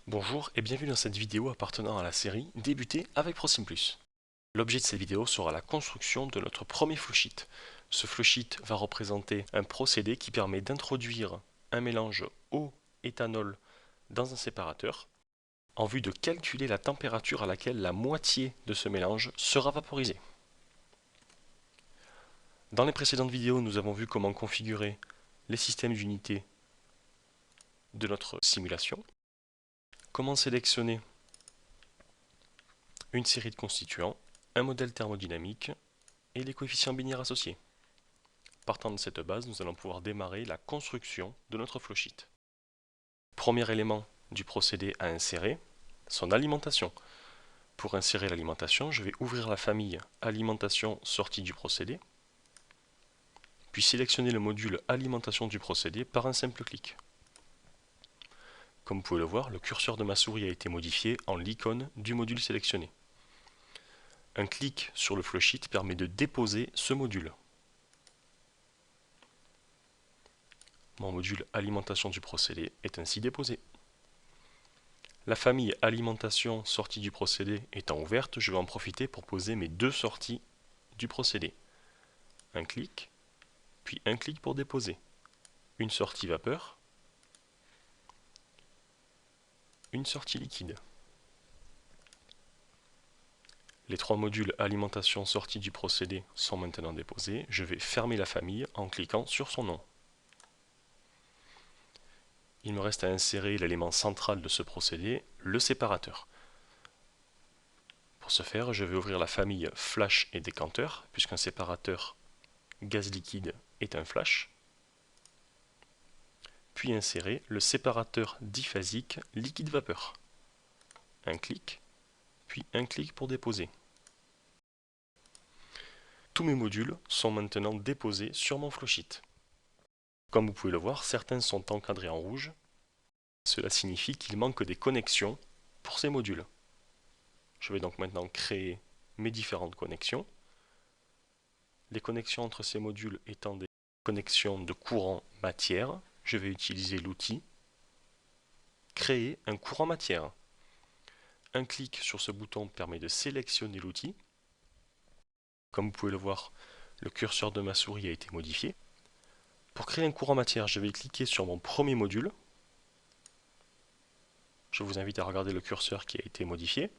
Bonjour et bienvenue dans cette vidéo appartenant à la série Débuter avec ProSim+. L'objet de cette vidéo sera la construction de notre premier flowsheet. Ce flowsheet va représenter un procédé qui permet d'introduire un mélange eau-éthanol dans un séparateur en vue de calculer la température à laquelle la moitié de ce mélange sera vaporisée. Dans les précédentes vidéos, nous avons vu comment configurer les systèmes d'unités de notre simulation, comment sélectionner une série de constituants, un modèle thermodynamique et les coefficients binaires associés. Partant de cette base, nous allons pouvoir démarrer la construction de notre flowsheet. Premier élément du procédé à insérer, son alimentation. Pour insérer l'alimentation, je vais ouvrir la famille alimentation sortie du procédé, puis sélectionner le module alimentation du procédé par un simple clic. Comme vous pouvez le voir, le curseur de ma souris a été modifié en l'icône du module sélectionné. Un clic sur le flowsheet permet de déposer ce module. Mon module alimentation du procédé est ainsi déposé. La famille alimentation sortie du procédé étant ouverte, je vais en profiter pour poser mes deux sorties du procédé. Un clic, puis un clic pour déposer. Une sortie vapeur, une sortie liquide. Les trois modules alimentation sortie du procédé sont maintenant déposés. Je vais fermer la famille en cliquant sur son nom. Il me reste à insérer l'élément central de ce procédé, le séparateur. Pour ce faire, je vais ouvrir la famille flash et décanteur, puisqu'un séparateur gaz liquide est un flash. Puis insérer le séparateur diphasique liquide-vapeur. Un clic, puis un clic pour déposer. Tous mes modules sont maintenant déposés sur mon flowsheet. Comme vous pouvez le voir, certains sont encadrés en rouge. Cela signifie qu'il manque des connexions pour ces modules. Je vais donc maintenant créer mes différentes connexions. Les connexions entre ces modules étant des connexions de courant matière, je vais utiliser l'outil Créer un courant matière. Un clic sur ce bouton permet de sélectionner l'outil. Comme vous pouvez le voir, le curseur de ma souris a été modifié. Pour créer un courant matière, je vais cliquer sur mon premier module. Je vous invite à regarder le curseur qui a été modifié.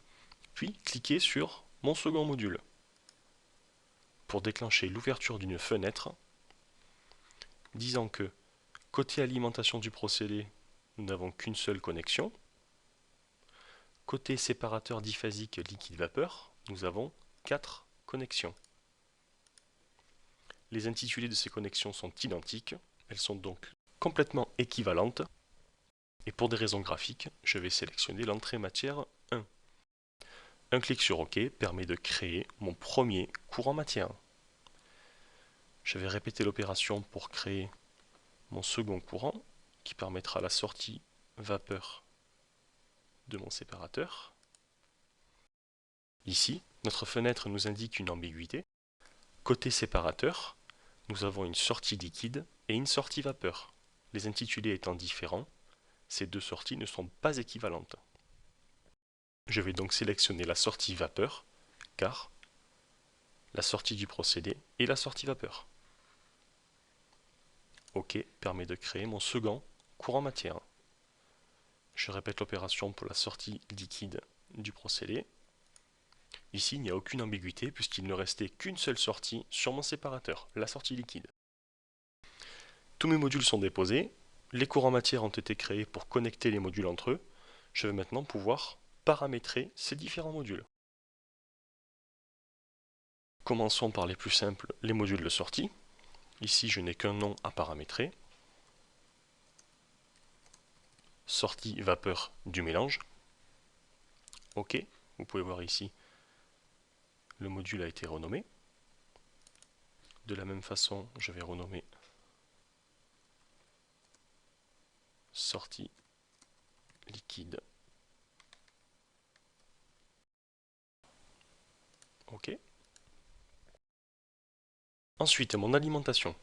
Puis cliquer sur mon second module. Pour déclencher l'ouverture d'une fenêtre, disant que côté alimentation du procédé, nous n'avons qu'une seule connexion. Côté séparateur diphasique liquide-vapeur, nous avons 4 connexions. Les intitulés de ces connexions sont identiques, elles sont donc complètement équivalentes. Et pour des raisons graphiques, je vais sélectionner l'entrée matière 1. Un clic sur OK permet de créer mon premier courant matière. Je vais répéter l'opération pour créer mon second courant, qui permettra la sortie vapeur de mon séparateur. Ici, notre fenêtre nous indique une ambiguïté. Côté séparateur, nous avons une sortie liquide et une sortie vapeur. Les intitulés étant différents, ces deux sorties ne sont pas équivalentes. Je vais donc sélectionner la sortie vapeur, car la sortie du procédé est la sortie vapeur. OK permet de créer mon second courant matière. Je répète l'opération pour la sortie liquide du procédé. Ici, il n'y a aucune ambiguïté puisqu'il ne restait qu'une seule sortie sur mon séparateur, la sortie liquide. Tous mes modules sont déposés, les courants matière ont été créés pour connecter les modules entre eux. Je vais maintenant pouvoir paramétrer ces différents modules. Commençons par les plus simples, les modules de sortie. Ici, je n'ai qu'un nom à paramétrer. Sortie vapeur du mélange. OK, vous pouvez voir ici, le module a été renommé. De la même façon, je vais renommer sortie liquide. OK. Ensuite, mon alimentation.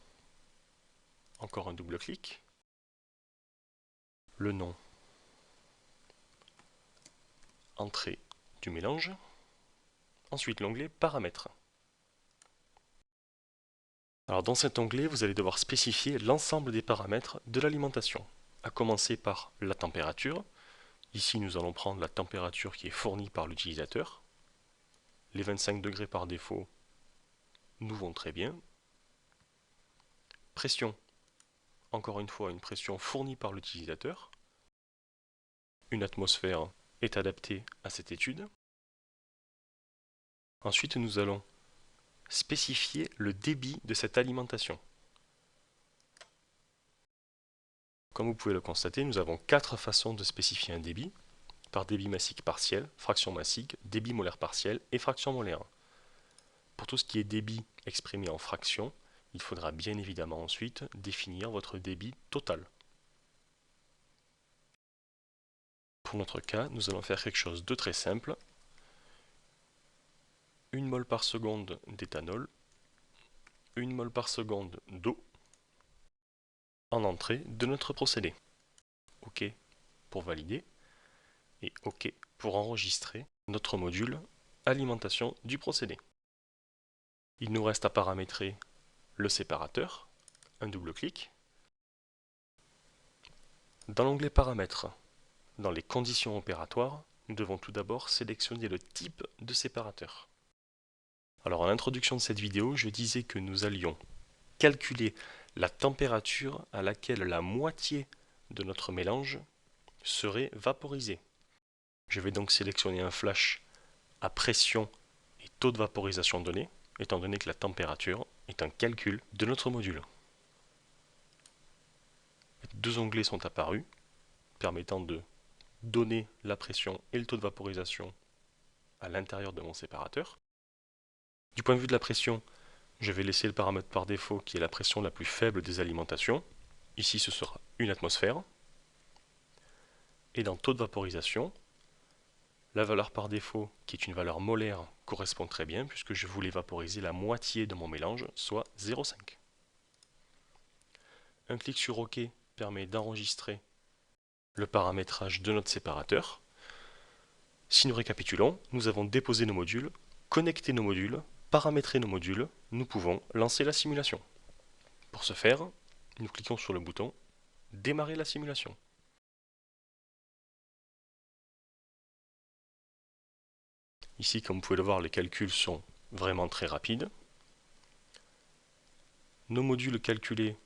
Encore un double clic. Le nom Entrée du mélange. Ensuite l'onglet Paramètres. Alors dans cet onglet, vous allez devoir spécifier l'ensemble des paramètres de l'alimentation, à commencer par la température. Ici, nous allons prendre la température qui est fournie par l'utilisateur. Les 25 degrés par défaut nous vont très bien. Pression, encore une fois, une pression fournie par l'utilisateur. Une atmosphère est adaptée à cette étude. Ensuite, nous allons spécifier le débit de cette alimentation. Comme vous pouvez le constater, nous avons 4 façons de spécifier un débit, par débit massique partiel, fraction massique, débit molaire partiel et fraction molaire. Pour tout ce qui est débit exprimé en fraction, il faudra bien évidemment ensuite définir votre débit total. Pour notre cas, nous allons faire quelque chose de très simple. 1 mol par seconde d'éthanol, 1 mol par seconde d'eau en entrée de notre procédé. OK pour valider et OK pour enregistrer notre module alimentation du procédé. Il nous reste à paramétrer le séparateur, un double clic. Dans l'onglet Paramètres, dans les conditions opératoires, nous devons tout d'abord sélectionner le type de séparateur. Alors en introduction de cette vidéo, je disais que nous allions calculer la température à laquelle la moitié de notre mélange serait vaporisée. Je vais donc sélectionner un flash à pression et taux de vaporisation donné, étant donné que la température est un calcul de notre module. Deux onglets sont apparus, permettant de donner la pression et le taux de vaporisation à l'intérieur de mon séparateur. Du point de vue de la pression, je vais laisser le paramètre par défaut qui est la pression la plus faible des alimentations. Ici, ce sera une atmosphère. Et dans taux de vaporisation, la valeur par défaut, qui est une valeur molaire, correspond très bien puisque je voulais vaporiser la moitié de mon mélange, soit 0,5. Un clic sur OK permet d'enregistrer le paramétrage de notre séparateur. Si nous récapitulons, nous avons déposé nos modules, connecté nos modules, paramétré nos modules, nous pouvons lancer la simulation. Pour ce faire, nous cliquons sur le bouton « Démarrer la simulation ». Ici, comme vous pouvez le voir, les calculs sont vraiment très rapides. Nos modules calculés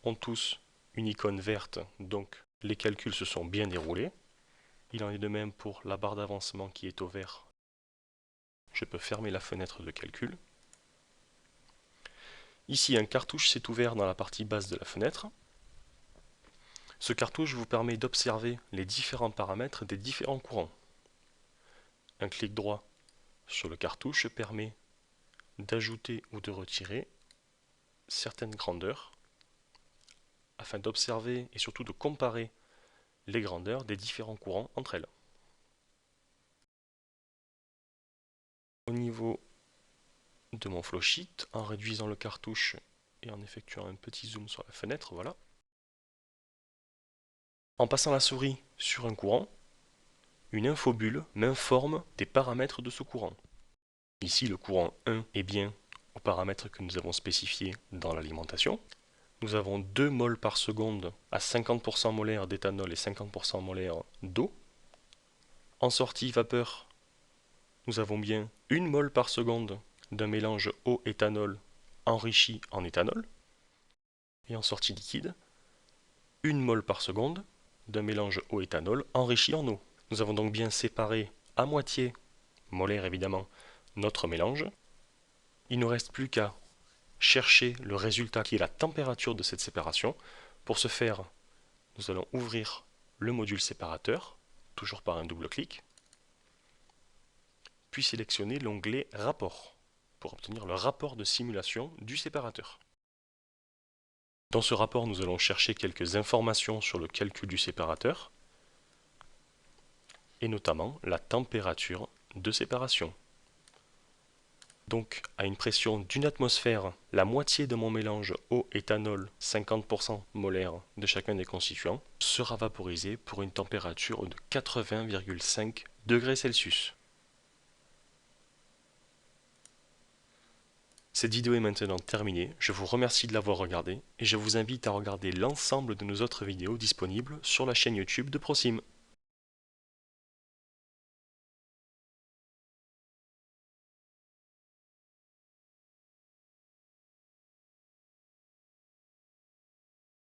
ont tous une icône verte, donc les calculs se sont bien déroulés. Il en est de même pour la barre d'avancement qui est au vert. Je peux fermer la fenêtre de calcul. Ici, un cartouche s'est ouvert dans la partie basse de la fenêtre. Ce cartouche vous permet d'observer les différents paramètres des différents courants. Un clic droit sur le cartouche permet d'ajouter ou de retirer certaines grandeurs afin d'observer et surtout de comparer les grandeurs des différents courants entre elles. Au niveau de mon flowsheet, en réduisant le cartouche et en effectuant un petit zoom sur la fenêtre, voilà. En passant la souris sur un courant, une infobulle m'informe des paramètres de ce courant. Ici, le courant 1 est bien aux paramètres que nous avons spécifiés dans l'alimentation. Nous avons 2 mols par seconde à 50% molaire d'éthanol et 50% molaire d'eau. En sortie vapeur, nous avons bien 1 mol par seconde d'un mélange eau-éthanol enrichi en éthanol. Et en sortie liquide, 1 mol par seconde d'un mélange eau-éthanol enrichi en eau. Nous avons donc bien séparé à moitié, molaire évidemment, notre mélange. Il ne nous reste plus qu'à chercher le résultat qui est la température de cette séparation. Pour ce faire, nous allons ouvrir le module séparateur, toujours par un double clic, puis sélectionner l'onglet Rapport pour obtenir le rapport de simulation du séparateur. Dans ce rapport, nous allons chercher quelques informations sur le calcul du séparateur et notamment la température de séparation. Donc, à une pression d'1 atmosphère, la moitié de mon mélange eau-éthanol, 50% molaire de chacun des constituants, sera vaporisé pour une température de 80,5 degrés Celsius. Cette vidéo est maintenant terminée, je vous remercie de l'avoir regardée et je vous invite à regarder l'ensemble de nos autres vidéos disponibles sur la chaîne YouTube de ProSim.